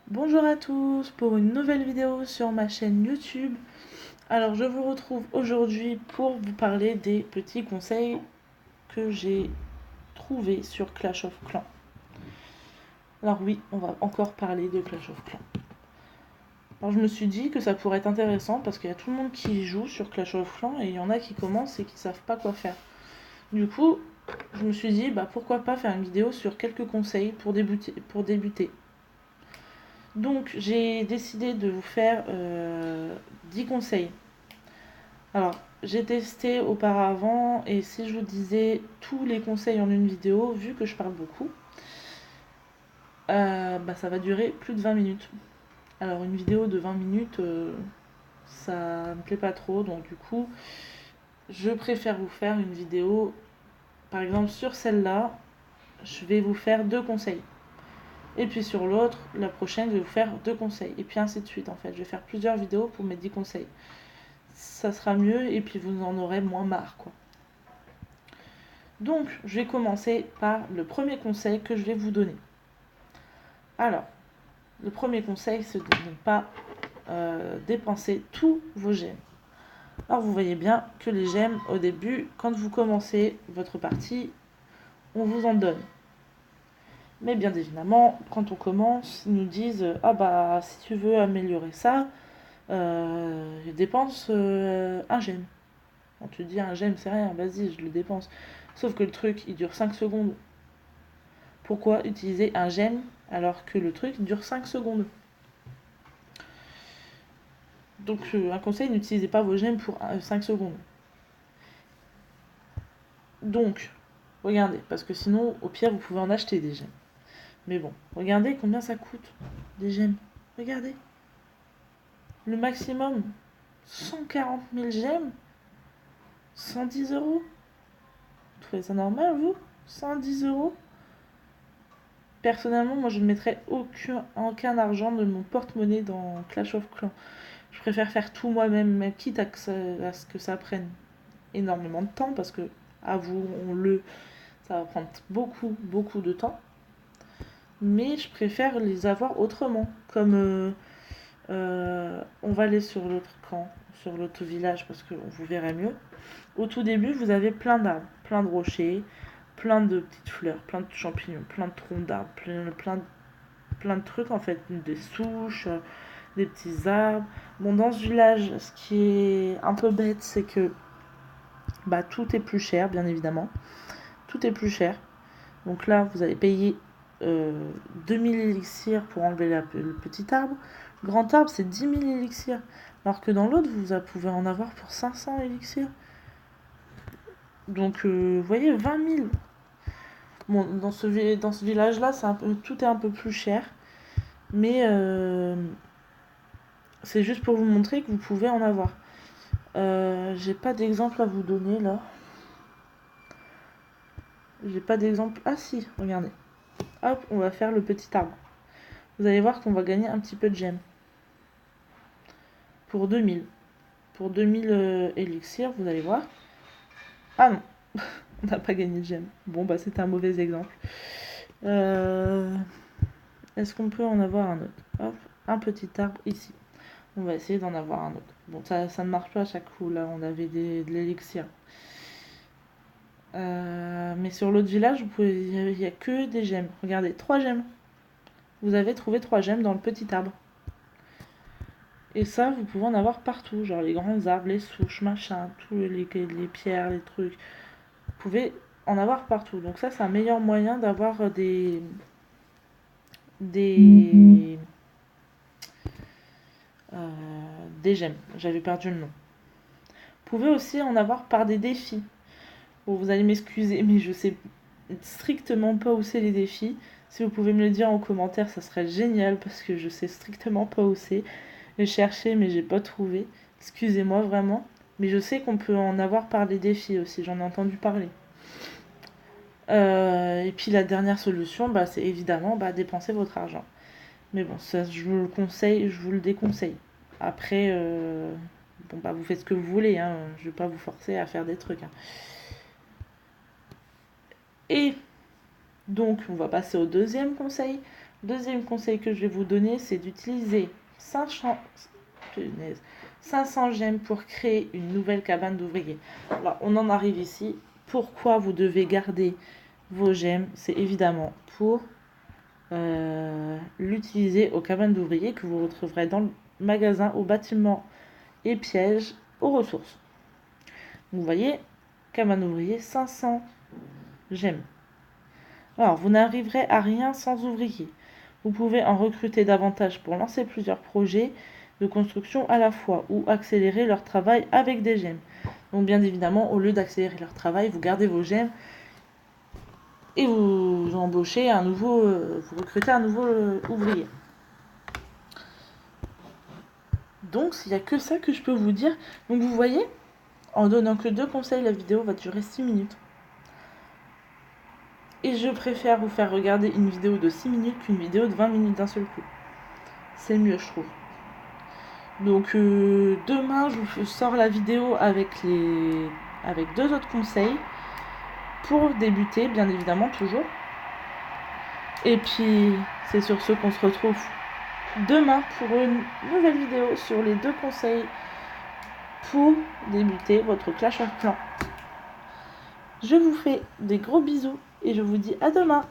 Bonjour à tous pour une nouvelle vidéo sur ma chaîne YouTube. Alors je vous retrouve aujourd'hui pour vous parler des petits conseils que j'ai trouvés sur Clash of Clans. Alors oui, on va encore parler de Clash of Clans. Alors je me suis dit que ça pourrait être intéressant parce qu'il y a tout le monde qui joue sur Clash of Clans et il y en a qui commencent et qui savent pas quoi faire. Du coup, je me suis dit pourquoi pas faire une vidéo sur quelques conseils pour débuter. Donc j'ai décidé de vous faire 10 conseils. Alors j'ai testé auparavant et si je vous disais tous les conseils en une vidéo, vu que je parle beaucoup, ça va durer plus de 20 minutes. Alors une vidéo de 20 minutes, ça me plaît pas trop, donc du coup je préfère vous faire une vidéo, par exemple sur celle-là, je vais vous faire 2 conseils. Et puis sur l'autre, la prochaine, je vais vous faire 2 conseils. Et puis ainsi de suite en fait. Je vais faire plusieurs vidéos pour mes 10 conseils. Ça sera mieux et puis vous en aurez moins marre quoi. Donc je vais commencer par le premier conseil que je vais vous donner. Alors, le premier conseil, c'est de ne pas dépenser tous vos gemmes. Alors vous voyez bien que les gemmes au début, quand vous commencez votre partie, on vous en donne. Mais bien évidemment, quand on commence, ils nous disent si tu veux améliorer ça, dépense un gemme. On te dit un gemme, c'est rien, vas-y, je le dépense. Sauf que le truc, il dure 5 secondes. Pourquoi utiliser un gemme alors que le truc dure 5 secondes? Donc un conseil, n'utilisez pas vos gemmes pour 5 secondes. Donc, regardez, parce que sinon, au pire, vous pouvez en acheter des gemmes. Mais bon, regardez combien ça coûte, des gemmes. Regardez. Le maximum, 140 000 gemmes, 110 euros. Vous trouvez ça normal, vous? 110 euros? Personnellement, moi, je ne mettrais aucun argent de mon porte-monnaie dans Clash of Clans. Je préfère faire tout moi-même, quitte à ce que ça prenne énormément de temps, parce que, avouons-le, ça va prendre beaucoup de temps. Mais je préfère les avoir autrement. Comme on va aller sur l'autre camp, sur l'autre village, parce que vous verrez mieux. Au tout début, vous avez plein d'arbres, plein de rochers, plein de petites fleurs, plein de champignons, plein de troncs d'arbres, plein de trucs en fait, des souches, des petits arbres. Bon, dans ce village, ce qui est un peu bête, c'est que tout est plus cher, bien évidemment. Tout est plus cher. Donc là, vous allez payer 2000 élixirs pour enlever le petit arbre. Grand arbre, c'est 10 000 élixirs. Alors que dans l'autre, vous pouvez en avoir pour 500 élixirs. Donc, vous voyez, 20 000. Bon, dans ce village-là, tout est un peu plus cher. Mais c'est juste pour vous montrer que vous pouvez en avoir. J'ai pas d'exemple à vous donner là. J'ai pas d'exemple. Ah si, regardez. Hop, on va faire le petit arbre. Vous allez voir qu'on va gagner un petit peu de gemmes. Pour 2000. Pour 2000 élixirs, vous allez voir. Ah non, on n'a pas gagné de gemmes. Bon, c'est un mauvais exemple. Est-ce qu'on peut en avoir un autre? Hop, un petit arbre ici. On va essayer d'en avoir un autre. Bon, ça ne marche pas à chaque coup. Là, on avait de l'élixir. Mais sur l'autre village, il n'y a que des gemmes. Regardez, 3 gemmes. Vous avez trouvé 3 gemmes dans le petit arbre. Et ça, vous pouvez en avoir partout. Genre les grands arbres, les souches, machin, tous les pierres, les trucs. Vous pouvez en avoir partout. Donc ça, c'est un meilleur moyen d'avoir des gemmes. J'avais perdu le nom. Vous pouvez aussi en avoir par des défis. Bon, vous allez m'excuser, mais je sais strictement pas où c'est les défis. Si vous pouvez me le dire en commentaire, ça serait génial parce que je sais strictement pas où c'est. J'ai cherché, mais j'ai pas trouvé. Excusez-moi vraiment. Mais je sais qu'on peut en avoir par des défis aussi, j'en ai entendu parler. Et puis la dernière solution, c'est évidemment dépenser votre argent. Mais bon, ça je vous le conseille, je vous le déconseille. Après, vous faites ce que vous voulez, hein. Je vais pas vous forcer à faire des trucs. Hein. Et donc, on va passer au deuxième conseil. Deuxième conseil que je vais vous donner, c'est d'utiliser 500 gemmes pour créer une nouvelle cabane d'ouvriers. Alors, on en arrive ici. Pourquoi vous devez garder vos gemmes? C'est évidemment pour l'utiliser aux cabanes d'ouvriers que vous retrouverez dans le magasin, au bâtiment et pièges, aux ressources. Vous voyez, cabane d'ouvrier, 500 gemmes. Alors, vous n'arriverez à rien sans ouvriers. Vous pouvez en recruter davantage pour lancer plusieurs projets de construction à la fois ou accélérer leur travail avec des gemmes. Donc bien évidemment, au lieu d'accélérer leur travail, vous gardez vos gemmes et vous embauchez un nouveau, vous recrutez un nouveau ouvrier. Donc il n'y a que ça que je peux vous dire. Donc vous voyez, en donnant que 2 conseils, la vidéo va durer 6 minutes. Et je préfère vous faire regarder une vidéo de 6 minutes qu'une vidéo de 20 minutes d'un seul coup. C'est mieux, je trouve. Donc demain, je vous sors la vidéo avec 2 autres conseils pour débuter, bien évidemment, toujours. Et puis, c'est sur ce qu'on se retrouve demain pour une nouvelle vidéo sur les 2 conseils pour débuter votre Clash of Clans. Je vous fais des gros bisous et je vous dis à demain.